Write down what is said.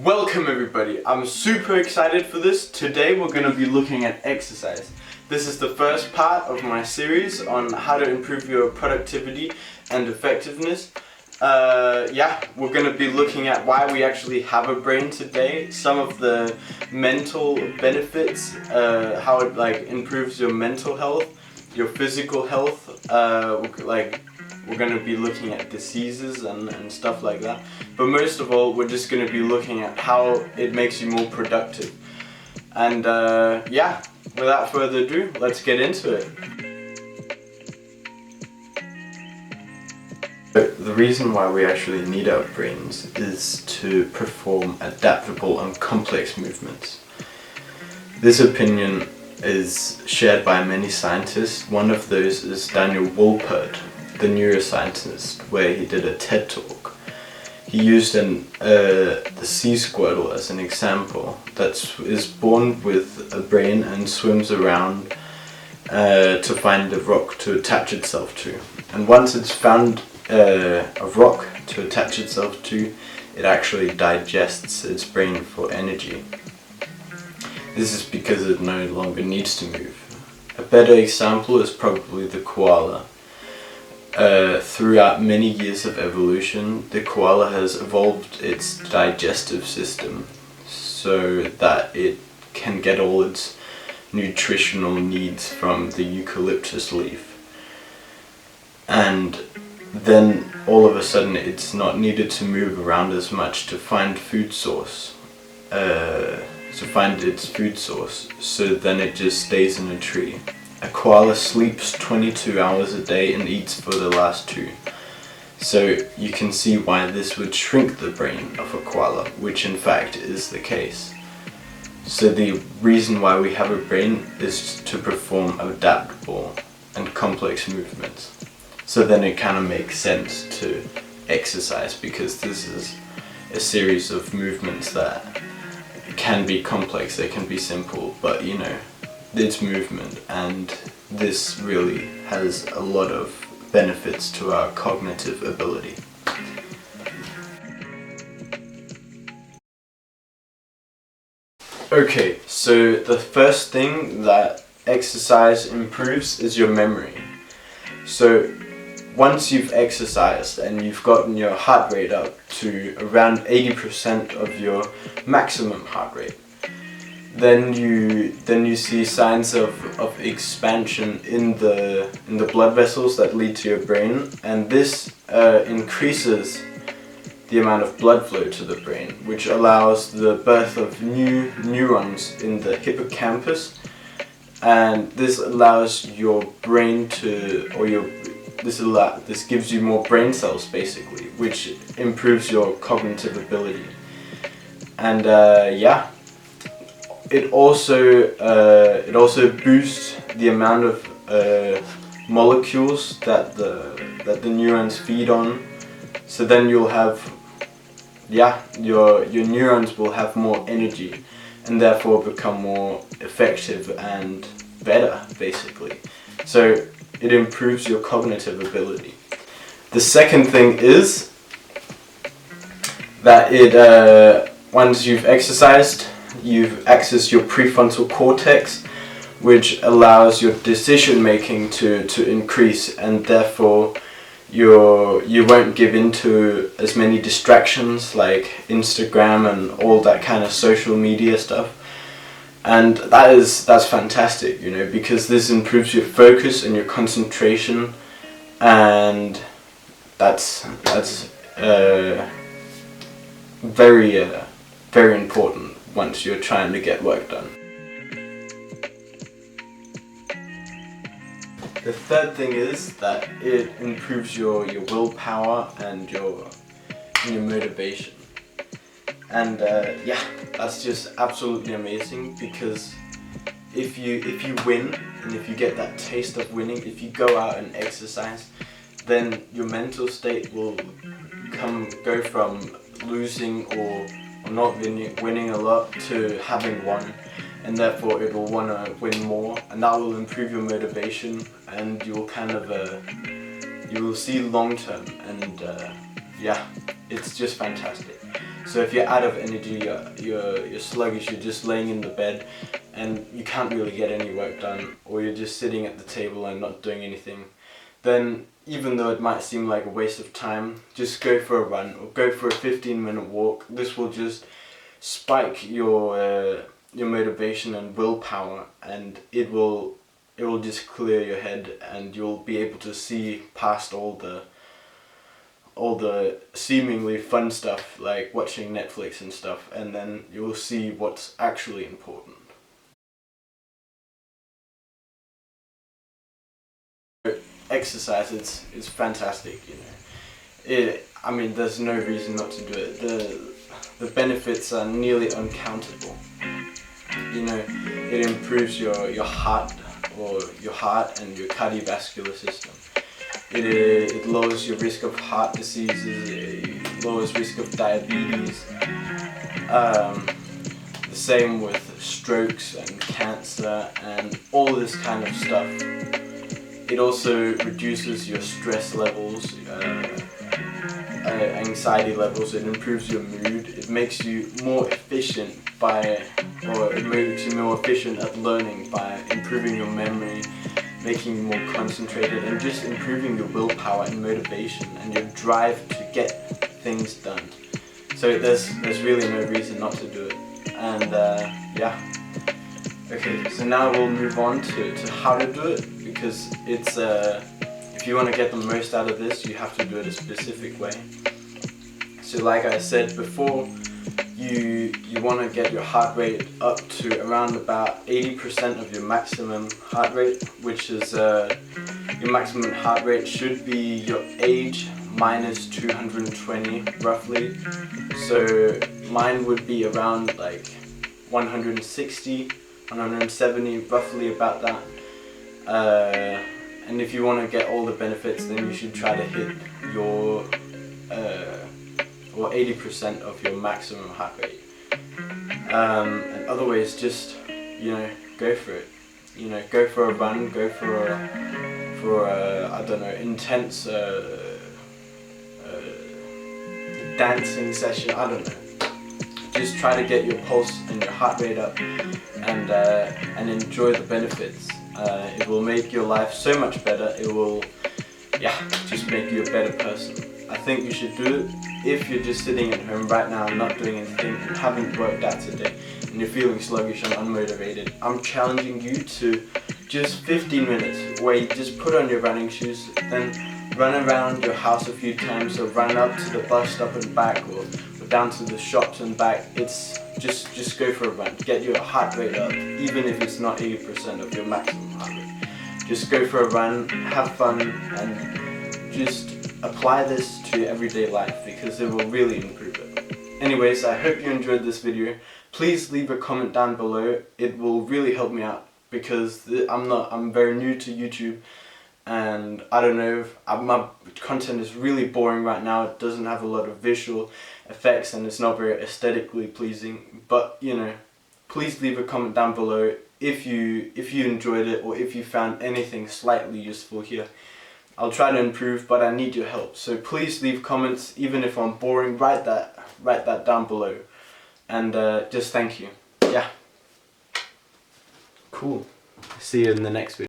Welcome everybody, I'm super excited for this. Today we're going to be looking at exercise. This is the first part of my series on how to improve your productivity and effectiveness. We're going to be looking at why we actually have a brain today, some of the mental benefits, how it improves your mental health, your physical health, we're going to be looking at diseases and stuff like that. But most of all, we're just going to be looking at how it makes you more productive. And without further ado, let's get into it. The reason why we actually need our brains is to perform adaptable and complex movements. This opinion is shared by many scientists. One of those is Daniel Willpower, the neuroscientist, where he did a TED talk. He used the sea squirtle as an example that is born with a brain and swims around to find a rock to attach itself to. And once it's found a rock to attach itself to, it actually digests its brain for energy. This is because it no longer needs to move. A better example is probably the koala. Throughout many years of evolution, the koala has evolved its digestive system so that it can get all its nutritional needs from the eucalyptus leaf. And then all of a sudden it's not needed to move around as much to find its food source. So then it just stays in a tree. A koala sleeps 22 hours a day and eats for the last 2. So you can see why this would shrink the brain of a koala, which in fact is the case. So the reason why we have a brain is to perform adaptable and complex movements. So then it kind of makes sense to exercise, because this is a series of movements that can be complex, they can be simple, but you know, it's movement, and this really has a lot of benefits to our cognitive ability. Okay, so the first thing that exercise improves is your memory. So once you've exercised and you've gotten your heart rate up to around 80% of your maximum heart rate, then you see signs of expansion in the blood vessels that lead to your brain, and this increases the amount of blood flow to the brain, which allows the birth of new neurons in the hippocampus, and this allows your brain this gives you more brain cells basically, which improves your cognitive ability. And it also boosts the amount of molecules that the neurons feed on. So then you'll have your neurons will have more energy and therefore become more effective and better basically. So it improves your cognitive ability. The second thing is that once you've exercised, you've accessed your prefrontal cortex, which allows your decision making to increase, and therefore you won't give in to as many distractions like Instagram and all that kind of social media stuff. And that's fantastic, you know, because this improves your focus and your concentration, and that's very important once you're trying to get work done. The third thing is that it improves your willpower and your motivation. And that's just absolutely amazing, because if you win, and if you get that taste of winning, if you go out and exercise, then your mental state will go from losing or not winning a lot to having won, and therefore it will want to win more, and that will improve your motivation, and you will you will see long term, and it's just fantastic. So if you're out of energy, you're sluggish, you're just laying in the bed and you can't really get any work done, or you're just sitting at the table and not doing anything, then even though it might seem like a waste of time, just go for a run or go for a 15-minute walk. This will just spike your motivation and willpower, and it will just clear your head, and you'll be able to see past all the seemingly fun stuff like watching Netflix and stuff, and then you'll see what's actually important. Exercise is fantastic, you know. I mean, there's no reason not to do it. The benefits are nearly uncountable. You know, it improves your heart and your cardiovascular system. It lowers your risk of heart diseases, it lowers risk of diabetes. The same with strokes and cancer and all this kind of stuff. It also reduces your stress levels, anxiety levels. It improves your mood. It makes you more efficient it makes you more efficient at learning by improving your memory, making you more concentrated, and just improving your willpower and motivation and your drive to get things done. So there's really no reason not to do it. And yeah. Okay, so now we'll move on to how to do it, because it's if you want to get the most out of this, you have to do it a specific way. So like I said before, you want to get your heart rate up to around about 80% of your maximum heart rate, which is your maximum heart rate should be your age minus 220 roughly. So mine would be around like 160, 170, roughly about that. And if you want to get all the benefits, then you should try to hit your 80% of your maximum heart rate. And otherwise, just, you know, go for it. You know, go for a run, go for I don't know, intense dancing session. I don't know. Just try to get your pulse and your heart rate up, and enjoy the benefits. It will make your life so much better. It will, just make you a better person. I think you should do it if you're just sitting at home right now and not doing anything and haven't worked out today and you're feeling sluggish and unmotivated. I'm challenging you to just 15 minutes where you just put on your running shoes, then run around your house a few times, or run up to the bus stop and back, or down to the shops and back. It's just go for a run. Get your heart rate up, even if it's not 80% of your maximum heart rate. Just go for a run, have fun, and just apply this to your everyday life, because it will really improve it. Anyways, I hope you enjoyed this video. Please leave a comment down below. It will really help me out, because I'm very new to YouTube, and I don't know, my content is really boring right now. It doesn't have a lot of visual effects and it's not very aesthetically pleasing, but you know, please leave a comment down below if you enjoyed it, or if you found anything slightly useful here. I'll try to improve, but I need your help. So please leave comments. Even if I'm boring, write that down below, and just thank you. Yeah, cool. See you in the next video.